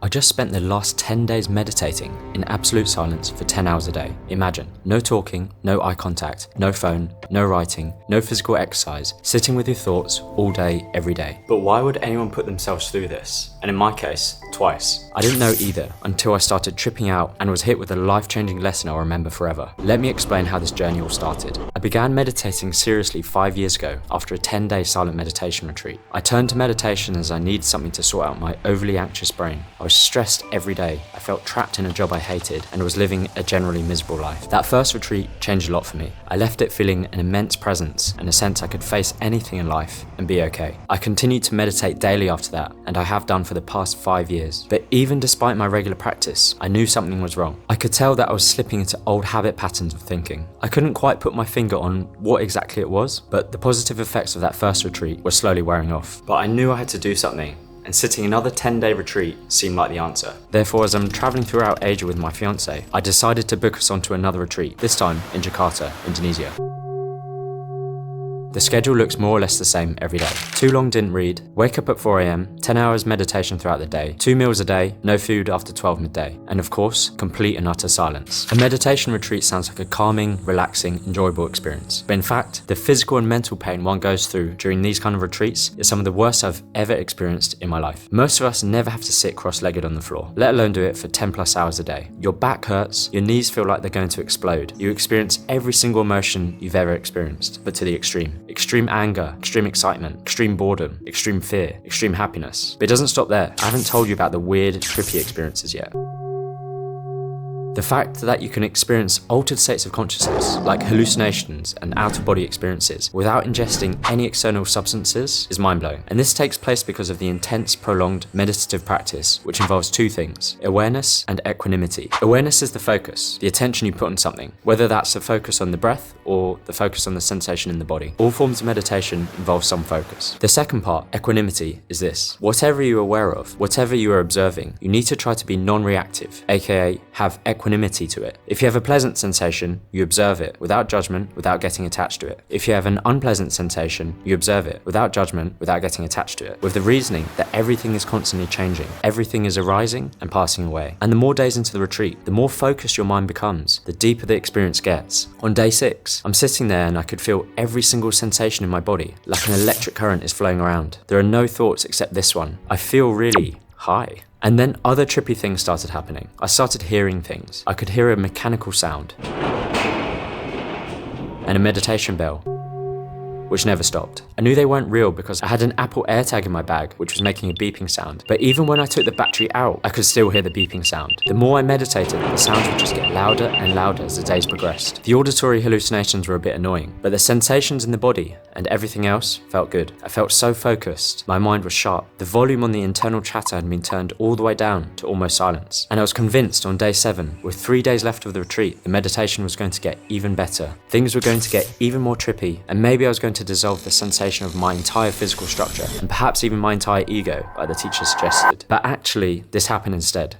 I just spent the last 10 days meditating in absolute silence for 10 hours a day. Imagine, no talking, no eye contact, no phone, no writing, no physical exercise, sitting with your thoughts all day, every day. But why would anyone put themselves through this? And in my case, twice. I didn't know either until I started tripping out and was hit with a life-changing lesson I'll remember forever. Let me explain how this journey all started. I began meditating seriously 5 years ago after a 10-day silent meditation retreat. I turned to meditation as I needed something to sort out my overly anxious brain. I was stressed every day. I felt trapped in a job I hated and was living a generally miserable life. That first retreat changed a lot for me. I left it feeling an immense presence and a sense I could face anything in life and be okay. I continued to meditate daily after that, and I have done for the past 5 years. But even despite my regular practice, I knew something was wrong. I could tell that I was slipping into old habit patterns of thinking. I couldn't quite put my finger on what exactly it was, but the positive effects of that first retreat were slowly wearing off. But I knew I had to do something, and sitting another 10-day retreat seemed like the answer. Therefore, as I'm traveling throughout Asia with my fiance, I decided to book us onto another retreat, this time in Jakarta, Indonesia. The schedule looks more or less the same every day. Too long didn't read, wake up at 4 AM, 10 hours meditation throughout the day, 2 meals a day, no food after 12 midday, and of course, complete and utter silence. A meditation retreat sounds like a calming, relaxing, enjoyable experience. But in fact, the physical and mental pain one goes through during these kind of retreats is some of the worst I've ever experienced in my life. Most of us never have to sit cross-legged on the floor, let alone do it for 10 plus hours a day. Your back hurts, your knees feel like they're going to explode. You experience every single emotion you've ever experienced, but to the extreme. Extreme anger, extreme excitement, extreme boredom, extreme fear, extreme happiness. But it doesn't stop there. I haven't told you about the weird, trippy experiences yet. The fact that you can experience altered states of consciousness, like hallucinations and out-of-body experiences, without ingesting any external substances is mind-blowing. And this takes place because of the intense, prolonged meditative practice, which involves two things: awareness and equanimity. Awareness is the focus, the attention you put on something, whether that's the focus on the breath or the focus on the sensation in the body. All forms of meditation involve some focus. The second part, equanimity, is this: whatever you're aware of, whatever you are observing, you need to try to be non-reactive, aka have equanimity to it. If you have a pleasant sensation, you observe it without judgment, without getting attached to it. If you have an unpleasant sensation, you observe it without judgment, without getting attached to it, with the reasoning that everything is constantly changing, everything is arising and passing away. And the more days into the retreat, the more focused your mind becomes, the deeper the experience gets. On day 6, I'm sitting there and I could feel every single sensation in my body, like an electric current is flowing around. There are no thoughts except this one. I feel really high. And then other trippy things started happening. I started hearing things. I could hear a mechanical sound and a meditation bell, which never stopped. I knew they weren't real because I had an Apple AirTag in my bag, which was making a beeping sound. But even when I took the battery out, I could still hear the beeping sound. The more I meditated, the sounds would just get louder and louder as the days progressed. The auditory hallucinations were a bit annoying, but the sensations in the body and everything else felt good. I felt so focused. My mind was sharp. The volume on the internal chatter had been turned all the way down to almost silence. And I was convinced on day 7, with 3 days left of the retreat, the meditation was going to get even better. Things were going to get even more trippy, and maybe I was going to dissolve the sensation of my entire physical structure, and perhaps even my entire ego, like the teacher suggested. But actually, this happened instead.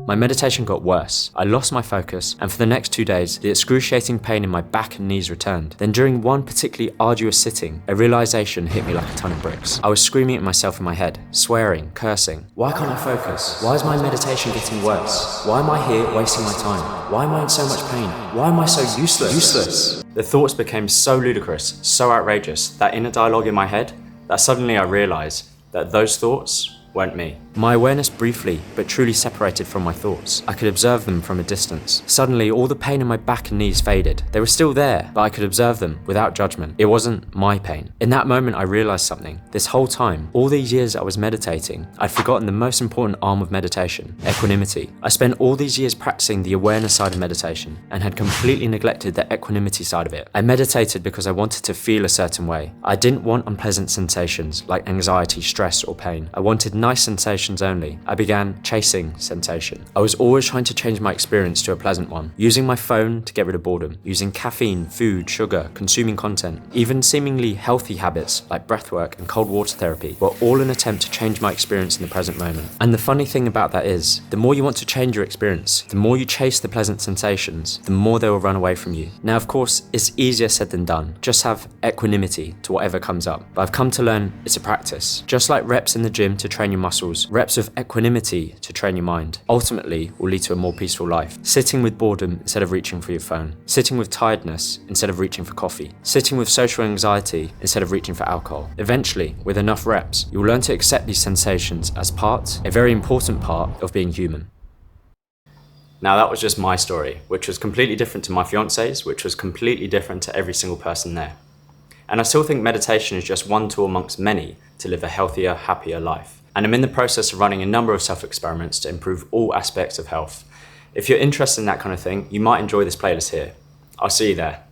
My meditation got worse. I lost my focus, and for the next 2 days, the excruciating pain in my back and knees returned. Then during one particularly arduous sitting, a realization hit me like a ton of bricks. I was screaming at myself in my head, swearing, cursing. Why can't I focus? Why is my meditation getting worse? Why am I here wasting my time? Why am I in so much pain? Why am I so useless? The thoughts became so ludicrous, so outrageous, that inner dialogue in my head, that suddenly I realized that those thoughts weren't me. My awareness briefly, but truly separated from my thoughts. I could observe them from a distance. Suddenly, all the pain in my back and knees faded. They were still there, but I could observe them without judgment. It wasn't my pain. In that moment, I realized something. This whole time, all these years I was meditating, I'd forgotten the most important arm of meditation, equanimity. I spent all these years practicing the awareness side of meditation and had completely neglected the equanimity side of it. I meditated because I wanted to feel a certain way. I didn't want unpleasant sensations like anxiety, stress, or pain. I wanted nice sensations only. I began chasing sensation. I was always trying to change my experience to a pleasant one, using my phone to get rid of boredom, using caffeine, food, sugar, consuming content, even seemingly healthy habits like breathwork and cold water therapy were all an attempt to change my experience in the present moment. And the funny thing about that is, the more you want to change your experience, the more you chase the pleasant sensations, the more they will run away from you. Now, of course, it's easier said than done. Just have equanimity to whatever comes up. But I've come to learn it's a practice. Just like reps in the gym to train your muscles, Reps of equanimity to train your mind ultimately will lead to a more peaceful life. Sitting with boredom instead of reaching for your phone. Sitting with tiredness instead of reaching for coffee. Sitting with social anxiety instead of reaching for alcohol. Eventually, with enough reps, you'll learn to accept these sensations as a very important part of being human. Now that was just my story, which was completely different to my fiance's, which was completely different to every single person there. And I still think meditation is just one tool amongst many to live a healthier, happier life. And I'm in the process of running a number of self-experiments to improve all aspects of health. If you're interested in that kind of thing, you might enjoy this playlist here. I'll see you there.